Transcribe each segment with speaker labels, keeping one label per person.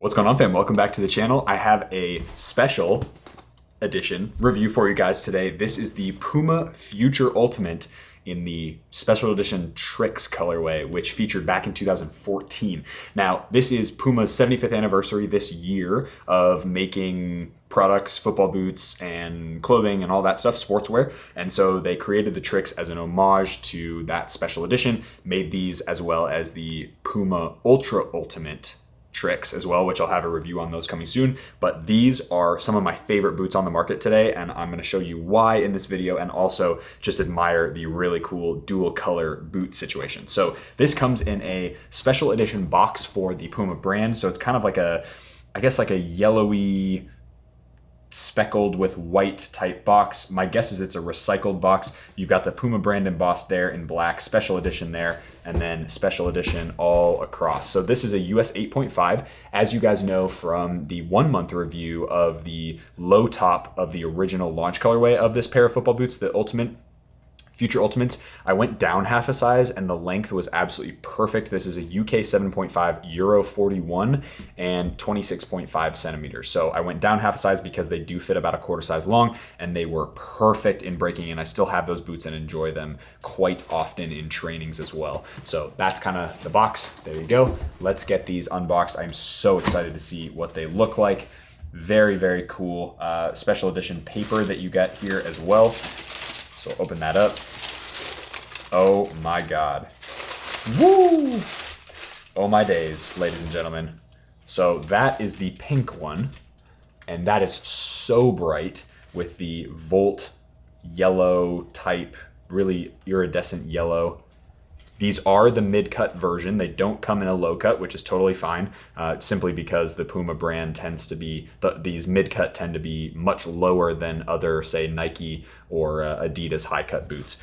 Speaker 1: What's going on, fam? Welcome back to the channel. I have a special edition review for you guys today. This is the Puma Future Ultimate in the special edition Tricks colorway, which featured back in 2014. Now, this is Puma's 75th anniversary this year of making products, football boots, and clothing and all that stuff, sportswear. And so they created the Tricks as an homage to that special edition, made these as well as the Puma Ultra Ultimate Tricks as well, which I'll have a review on those coming soon. But these are some of my favorite boots on the market today, and I'm going to show you why in this video, and also just admire the really cool dual color boot situation. So this comes in a special edition box for the Puma brand. So it's kind of like I guess like a yellowy speckled with white type box. My guess is it's a recycled box. You've got the Puma brand embossed there in black, special edition there, and then special edition all across. So this is a US 8.5. As you guys know from the 1 month review of the low top of the original launch colorway of this pair of football boots, the Future Ultimates, I went down half a size and the length was absolutely perfect. This is a UK 7.5, Euro 41, and 26.5 centimeters. So I went down half a size because they do fit about a quarter size long, and they were perfect in breaking, and I still have those boots and enjoy them quite often in trainings as well. So that's kind of the box. There you go. Let's get these unboxed. I'm so excited to see what they look like. Very, very cool special edition paper that you get here as well. So open that up. Oh my God. Woo! Oh my days, ladies and gentlemen. So that is the pink one, and that is so bright with the Volt yellow type, really iridescent yellow. These are the mid-cut version. They don't come in a low cut, which is totally fine, simply because the Puma brand tends to be, these mid-cut tend to be much lower than other, say, Nike or Adidas high-cut boots.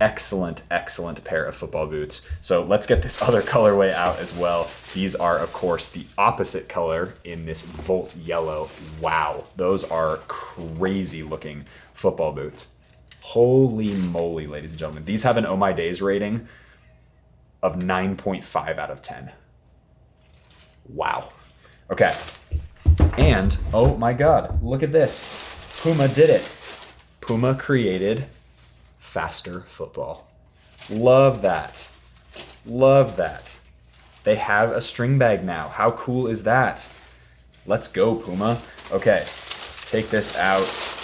Speaker 1: Excellent, excellent pair of football boots. So let's get this other colorway out as well. These are, of course, the opposite color in this Volt yellow. Wow, those are crazy looking football boots. Holy moly, ladies and gentlemen. These have an Oh My Days rating of 9.5 out of 10. Wow. Okay. And, oh my God, look at this. Puma did it. Puma created faster football. Love that. Love that. They have a string bag now. How cool is that? Let's go, Puma. Okay, take this out.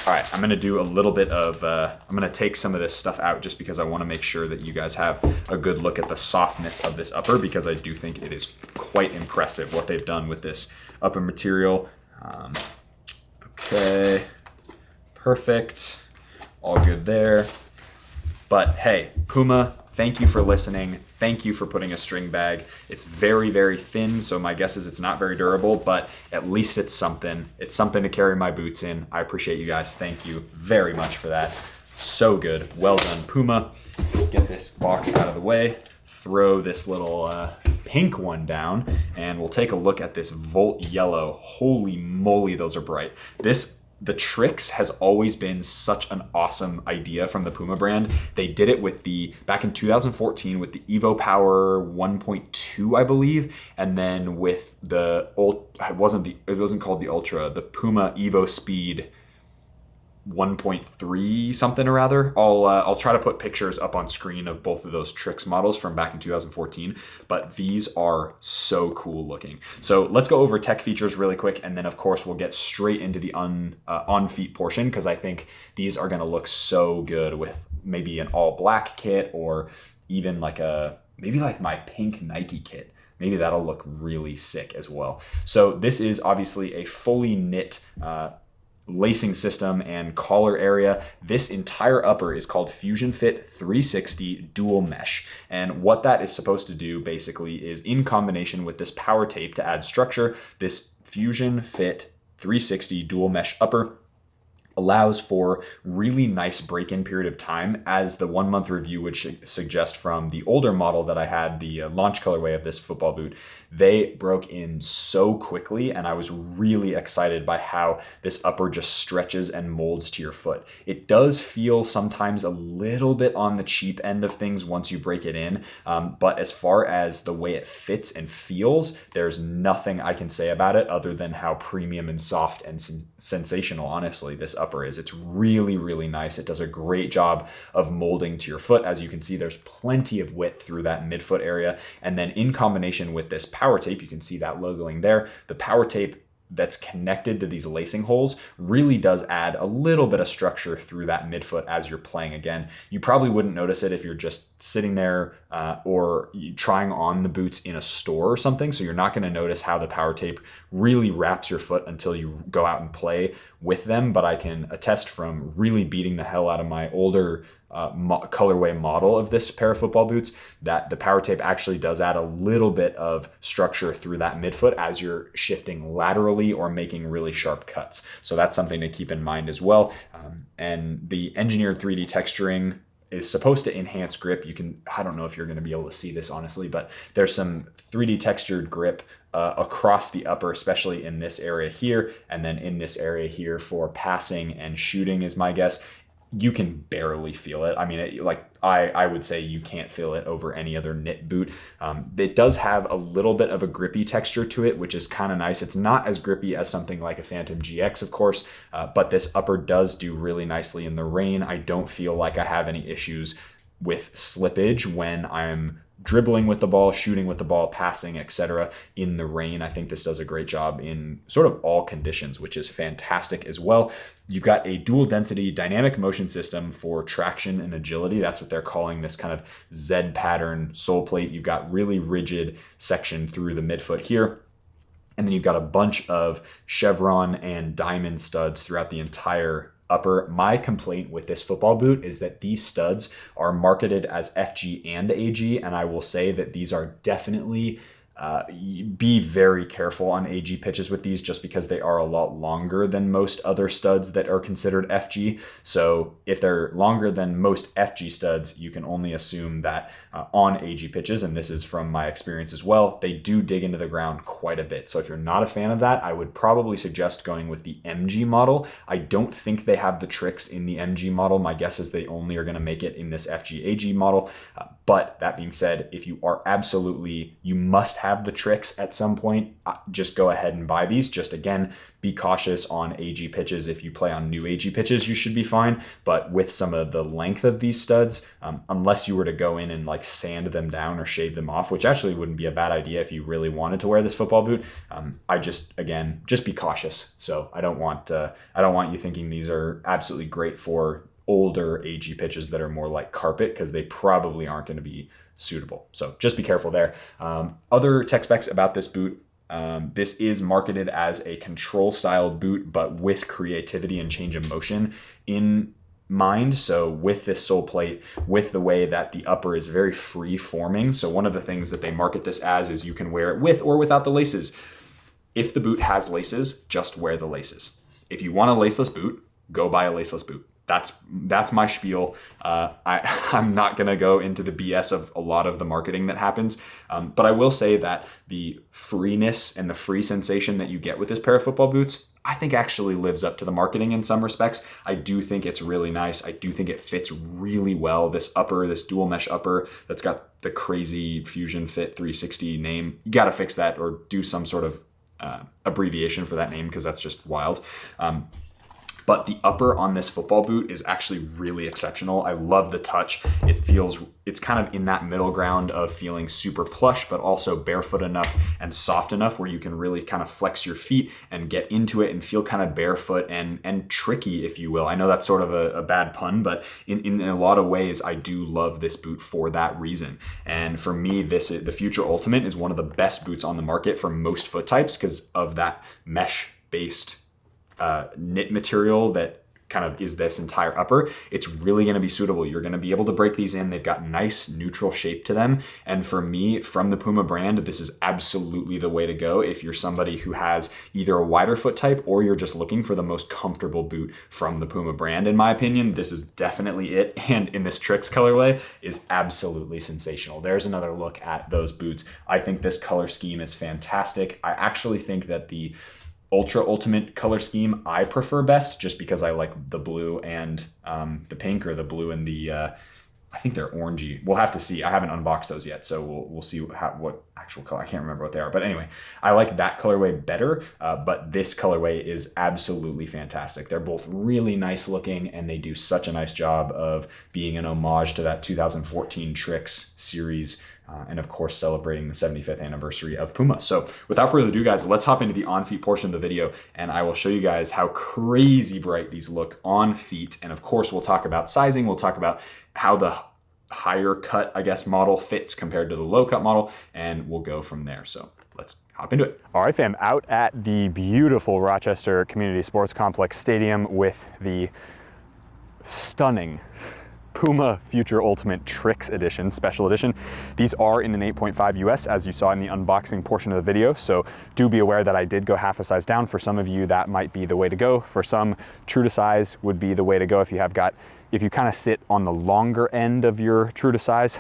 Speaker 1: All right, I'm gonna do a little bit of, I'm gonna take some of this stuff out just because I wanna make sure that you guys have a good look at the softness of this upper, because I do think it is quite impressive what they've done with this upper material. Okay, perfect, all good there. But hey, Puma, thank you for listening. Thank you for putting a string bag. It's very, very thin, so my guess is it's not very durable, but at least it's something. It's something to carry my boots in. I appreciate you guys. Thank you very much for that. So good. Well done, Puma. Get this box out of the way. Throw this little pink one down, and we'll take a look at this Volt yellow. Holy moly, those are bright. The Tricks has always been such an awesome idea from the Puma brand. They did it with back in 2014 with the Evo Power 1.2, I believe, and then with it wasn't called the Ultra, the Puma Evo Speed 1.3 something or other. I'll try to put pictures up on screen of both of those Tricks models from back in 2014, but these are so cool looking. So let's go over tech features really quick, and then of course we'll get straight into the on feet portion, because I think these are gonna look so good with maybe an all black kit, or even maybe like my pink Nike kit. Maybe that'll look really sick as well. So this is obviously a fully knit lacing system and collar area. This entire upper is called Fusion Fit 360 Dual Mesh. And what that is supposed to do basically is, in combination with this power tape to add structure, this Fusion Fit 360 Dual Mesh upper allows for really nice break-in period of time, as the 1 month review would suggest from the older model that I had, the launch colorway of this football boot. They broke in so quickly, and I was really excited by how this upper just stretches and molds to your foot. It does feel sometimes a little bit on the cheap end of things once you break it in, but as far as the way it fits and feels, there's nothing I can say about it other than how premium and soft and sensational, honestly, this upper is. It's really, really nice. It does a great job of molding to your foot. As you can see, there's plenty of width through that midfoot area. And then in combination with this power tape, you can see that logoing there. The power tape that's connected to these lacing holes really does add a little bit of structure through that midfoot as you're playing. Again, you probably wouldn't notice it if you're just sitting there or trying on the boots in a store or something. So you're not going to notice how the power tape really wraps your foot until you go out and play with them. But I can attest from really beating the hell out of my older colorway model of this pair of football boots that the power tape actually does add a little bit of structure through that midfoot as you're shifting laterally or making really sharp cuts. So that's something to keep in mind as well. And the engineered 3D texturing is supposed to enhance grip. I don't know if you're going to be able to see this honestly, but there's some 3D textured grip across the upper, especially in this area here, and then in this area here for passing and shooting is my guess. You can barely feel it. I mean, I would say you can't feel it over any other knit boot. It does have a little bit of a grippy texture to it, which is kind of nice. It's not as grippy as something like a Phantom GX, of course, but this upper does do really nicely in the rain. I don't feel like I have any issues with slippage when I'm dribbling with the ball, shooting with the ball, passing, etc. in the rain. I think this does a great job in sort of all conditions, which is fantastic as well. You've got a dual density dynamic motion system for traction and agility. That's what they're calling this kind of Z pattern sole plate. You've got really rigid section through the midfoot here. And then you've got a bunch of chevron and diamond studs throughout the entire upper. My complaint with this football boot is that these studs are marketed as FG and AG, and I will say that these are definitely be very careful on AG pitches with these, just because they are a lot longer than most other studs that are considered FG. So if they're longer than most FG studs, you can only assume that on AG pitches, and this is from my experience as well, they do dig into the ground quite a bit. So if you're not a fan of that, I would probably suggest going with the MG model. I don't think they have the tricks in the MG model. My guess is they only are going to make it in this FG AG model. But that being said, if you are you must have the tricks at some point, just go ahead and buy these. Just again, be cautious on AG pitches. If you play on new AG pitches, you should be fine. But with some of the length of these studs, unless you were to go in and like sand them down or shave them off, which actually wouldn't be a bad idea if you really wanted to wear this football boot, just be cautious. So I don't want you thinking these are absolutely great for older AG pitches that are more like carpet, because they probably aren't going to be suitable. So just be careful there. Other tech specs about this boot. This is marketed as a control style boot, but with creativity and change of motion in mind. So with this sole plate, with the way that the upper is very free forming. So one of the things that they market this as is you can wear it with or without the laces. If the boot has laces, just wear the laces. If you want a laceless boot, go buy a laceless boot. That's my spiel. I'm not going to go into the BS of a lot of the marketing that happens, but I will say that the freeness and the free sensation that you get with this pair of football boots, I think actually lives up to the marketing in some respects. I do think it's really nice. I do think it fits really well. This upper, this dual mesh upper that's got the crazy Fusion Fit 360 name, you got to fix that or do some sort of abbreviation for that name, because that's just wild. But the upper on this football boot is actually really exceptional. I love the touch. It's kind of in that middle ground of feeling super plush, but also barefoot enough and soft enough where you can really kind of flex your feet and get into it and feel kind of barefoot and tricky, if you will. I know that's sort of a bad pun, but in a lot of ways, I do love this boot for that reason. And for me, the Future Ultimate is one of the best boots on the market for most foot types because of that mesh-based knit material that kind of is this entire upper, it's really going to be suitable. You're going to be able to break these in. They've got nice neutral shape to them. And for me, from the Puma brand, this is absolutely the way to go if you're somebody who has either a wider foot type or you're just looking for the most comfortable boot from the Puma brand. In my opinion, this is definitely it. And in this Tricks colorway is absolutely sensational. There's another look at those boots. I think this color scheme is fantastic. I actually think that the Ultra Ultimate color scheme I prefer best, just because I like the blue and the pink, or the blue and the I think they're orangey. We'll have to see. I haven't unboxed those yet, so we'll see what actual color. I can't remember what they are, but anyway, I like that colorway better. But this colorway is absolutely fantastic. They're both really nice looking, and they do such a nice job of being an homage to that 2014 Tricks series. And of course, celebrating the 75th anniversary of Puma. So without further ado, guys, let's hop into the on feet portion of the video, and I will show you guys how crazy bright these look on feet. And of course, we'll talk about sizing. We'll talk about how the higher cut, I guess, model fits compared to the low cut model, and we'll go from there. So let's hop into it. All right, fam, out at the beautiful Rochester Community Sports Complex Stadium with the stunning Puma Future Ultimate Tricks Edition, Special Edition. These are in an 8.5 US, as you saw in the unboxing portion of the video, so do be aware that I did go half a size down. For some of you, that might be the way to go. For some, true to size would be the way to go if you kind of sit on the longer end of your true to size.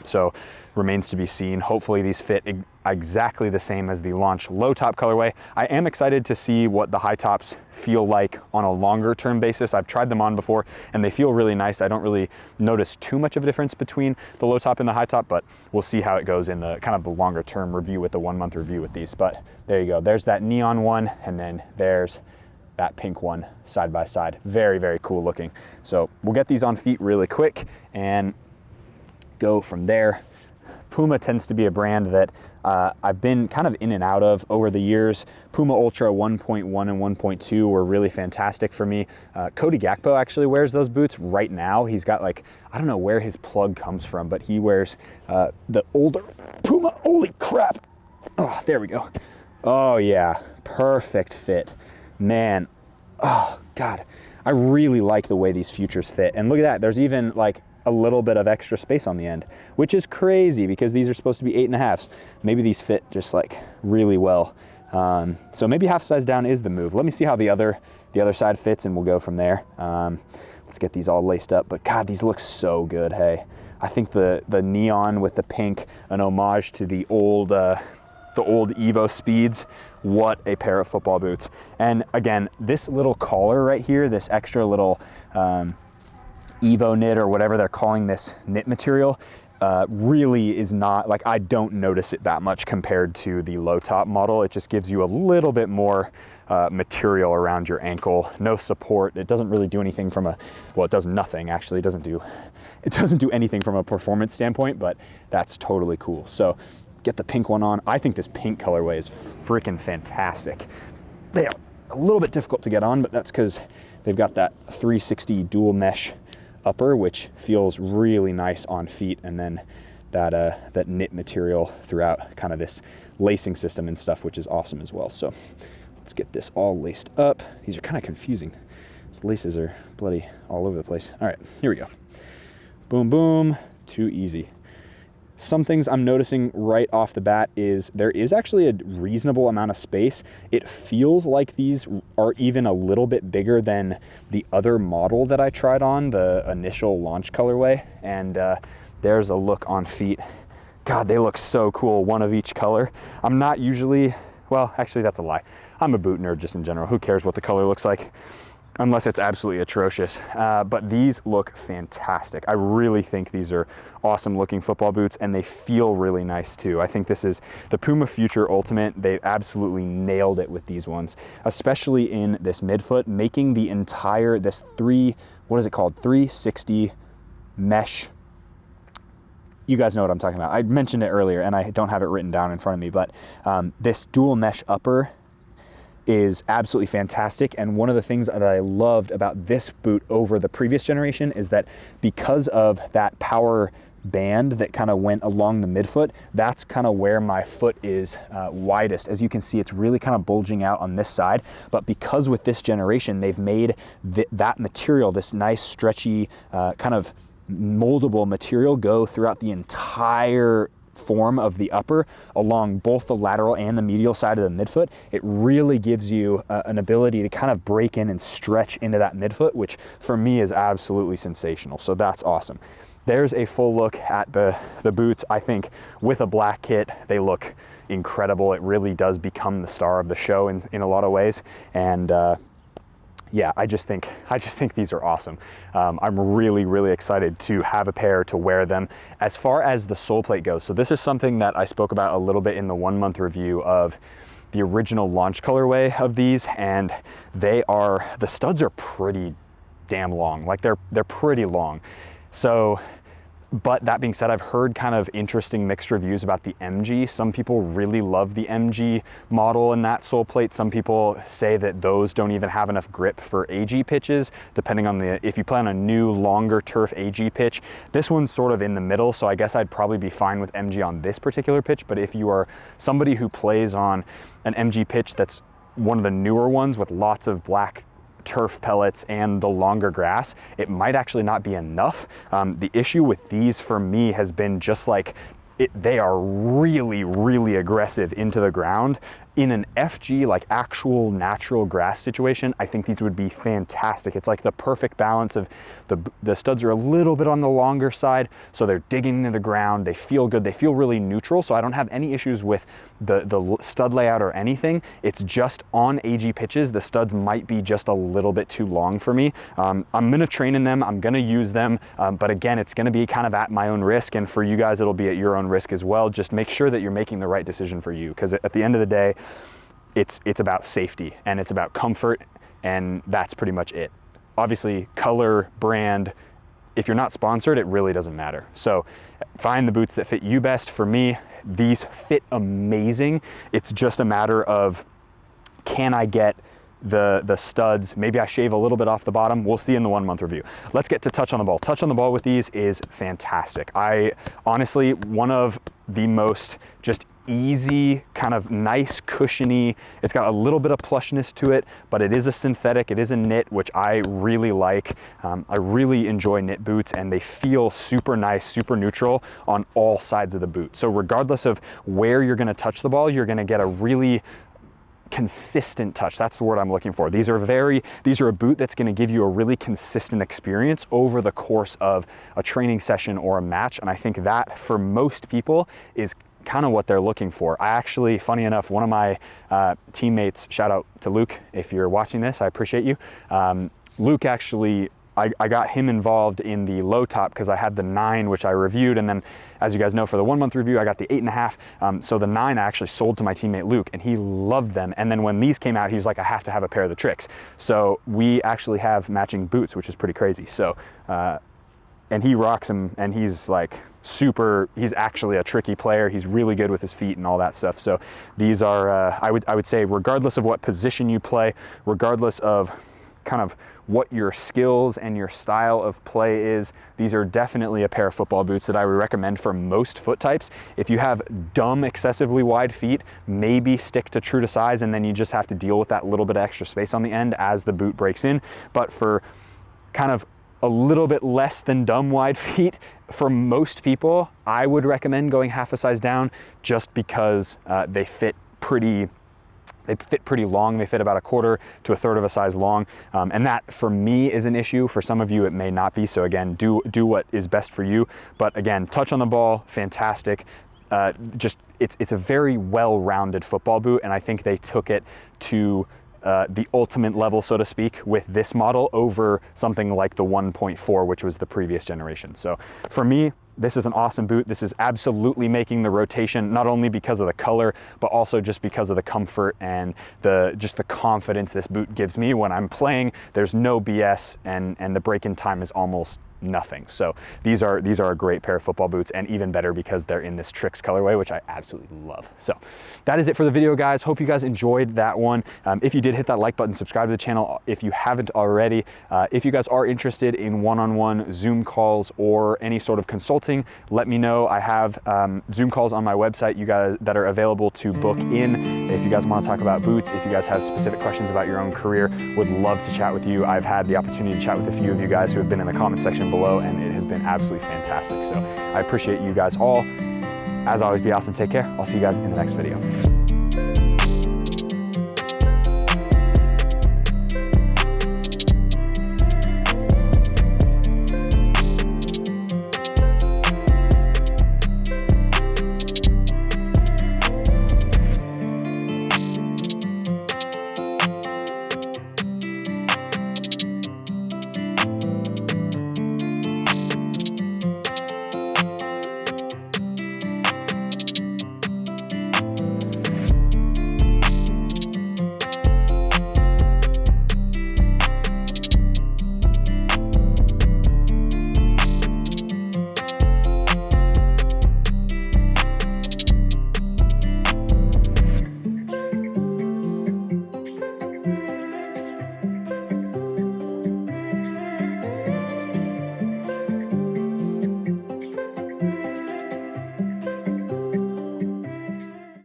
Speaker 1: So remains to be seen. Hopefully these fit exactly the same as the launch low top colorway. I am excited to see what the high tops feel like on a longer term basis. I've tried them on before and they feel really nice. I don't really notice too much of a difference between the low top and the high top, but we'll see how it goes in the kind of the longer term review with the 1 month review with these. But there you go. There's that neon one, and then there's that pink one side by side. Very, very cool looking. So we'll get these on feet really quick and go from there. Puma tends to be a brand that I've been kind of in and out of over the years. Puma Ultra 1.1 and 1.2 were really fantastic for me. Cody Gakpo actually wears those boots right now. He's got like, I don't know where his plug comes from, but he wears the older Puma. Holy crap. Oh, there we go. Oh yeah, perfect fit. Man, oh God, I really like the way these Futures fit. And look at that, there's even like a little bit of extra space on the end, which is crazy because these are supposed to be 8.5s. Maybe these fit just like really well. So maybe half size down is the move. Let me see how the other side fits and we'll go from there. Let's get these all laced up, but God, these look so good, hey. I think the neon with the pink, an homage to the old Evo Speeds. What a pair of football boots. And again, this little collar right here, this extra little Evo knit or whatever they're calling this knit material, really is not, like, I don't notice it that much compared to the low top model. It just gives you a little bit more material around your ankle, no support. It doesn't really do anything from well, it does nothing actually. It doesn't do anything from a performance standpoint, but that's totally cool. So get the pink one on. I think this pink colorway is freaking fantastic. They are a little bit difficult to get on, but that's because they've got that 360 dual mesh upper, which feels really nice on feet, and then that knit material throughout kind of this lacing system and stuff, which is awesome as well. So let's get this all laced up. These are kind of confusing. These laces are bloody all over the place. All right, here we go. Boom, boom, too easy. Some things I'm noticing right off the bat is there is actually a reasonable amount of space. It feels like these are even a little bit bigger than the other model that I tried on, the initial launch colorway. And there's a look on feet. God, they look so cool, one of each color. I'm not usually, well, actually that's a lie. I'm a boot nerd just in general. Who cares what the color looks like? Unless it's absolutely atrocious. But these look fantastic. I really think these are awesome looking football boots, and they feel really nice too. I think this is the Puma Future Ultimate. They absolutely nailed it with these ones, especially in this midfoot, making the entire, this what is it called? 360 mesh. You guys know what I'm talking about. I mentioned it earlier and I don't have it written down in front of me, but this dual mesh upper is absolutely fantastic. And one of the things that I loved about this boot over the previous generation is that because of that power band that kind of went along the midfoot, that's kind of where my foot is widest. As you can see, it's really kind of bulging out on this side, but because with this generation, they've made that material, this nice stretchy kind of moldable material, go throughout the entire form of the upper along both the lateral and the medial side of the midfoot. It really gives you an ability to kind of break in and stretch into that midfoot, which for me is absolutely sensational. So that's awesome. There's a full look at the boots. I think with a black kit, they look incredible. It really does become the star of the show in a lot of ways. And yeah, I just think these are awesome. I'm really, really excited to have a pair to wear them. As far as the sole plate goes, so this is something that I spoke about a little bit in the 1 month review of the original launch colorway of these, and the studs are pretty damn long. Like they're pretty long. So, but that being said, I've heard kind of interesting mixed reviews about the MG. Some people really love the MG model and that sole plate. Some people say that those don't even have enough grip for AG pitches, depending on if you play on a new, longer turf AG pitch. This one's sort of in the middle, so I guess I'd probably be fine with MG on this particular pitch. But if you are somebody who plays on an MG pitch that's one of the newer ones with lots of black turf pellets and the longer grass, it might actually not be enough. The issue with these for me has been just like, they are really, really aggressive into the ground. In an FG, like actual natural grass situation, I think these would be fantastic. It's like the perfect balance of the studs are a little bit on the longer side, so they're digging into the ground, they feel good, they feel really neutral, so I don't have any issues with the stud layout or anything. It's just on AG pitches, the studs might be just a little bit too long for me. I'm gonna train in them, I'm gonna use them, but again, it's gonna be kind of at my own risk, and for you guys, it'll be at your own risk as well. Just make sure that you're making the right decision for you, because at the end of the day, it's about safety and it's about comfort, and that's pretty much it. Obviously, color, brand, if you're not sponsored, it really doesn't matter. So find the boots that fit you best. For me, these fit amazing. It's just a matter of, can I get the studs? Maybe I shave a little bit off the bottom. We'll see in the 1 month review. Let's get to touch on the ball. Touch on the ball with these is fantastic. I honestly, one of the most just easy, kind of nice, cushiony, it's got a little bit of plushness to it, but it is a synthetic, it is a knit, which I really like. I really enjoy knit boots, and they feel super nice, super neutral on all sides of the boot. So regardless of where you're gonna touch the ball, you're gonna get a really consistent touch. That's the word I'm looking for. These are a boot that's going to give you a really consistent experience over the course of a training session or a match, and I think that for most people is kind of what they're looking for. I actually, funny enough, one of my teammates, shout out to Luke, if you're watching this, I appreciate you. Luke actually, I got him involved in the low top because I had the 9, which I reviewed, and then as you guys know, for the 1 month review, I got the 8.5. So the 9 I actually sold to my teammate Luke, and he loved them. And then when these came out, he was like, I have to have a pair of the Tricks. So we actually have matching boots, which is pretty crazy. So, and he rocks them, and he's like he's actually a tricky player. He's really good with his feet and all that stuff. So these are, I would say, regardless of what position you play, regardless of kind of what your skills and your style of play is, these are definitely a pair of football boots that I would recommend for most foot types. If you have dumb, excessively wide feet, maybe stick to true to size, and then you just have to deal with that little bit of extra space on the end as the boot breaks in. But for kind of a little bit less than dumb wide feet, for most people, I would recommend going half a size down, just because they fit pretty long. They fit about 1/4 to 1/3 of a size long. And that for me is an issue. For some of you, it may not be. So again, do what is best for you. But again, touch on the ball, fantastic. It's a very well-rounded football boot. And I think they took it to the ultimate level, so to speak, with this model over something like the 1.4, which was the previous generation. So for me, this is an awesome boot. This is absolutely making the rotation, not only because of the color, but also just because of the comfort and just the confidence this boot gives me when I'm playing. There's no BS, and the break-in time is almost
Speaker 2: nothing. So these are a great pair of football boots, and even better because they're in this Tricks colorway, which I absolutely love. So that is it for the video, guys. Hope you guys enjoyed that one. If you did, hit that like button, subscribe to the channel if you haven't already. If you guys are interested in one-on-one Zoom calls or any sort of consulting, let me know. I have Zoom calls on my website, you guys, that are available to book in. If you guys want to talk about boots, if you guys have specific questions about your own career, would love to chat with you. I've had the opportunity to chat with a few of you guys who have been in the comment section below, and it has been absolutely fantastic. So I appreciate you guys all. As always, be awesome. Take care. I'll see you guys in the next video.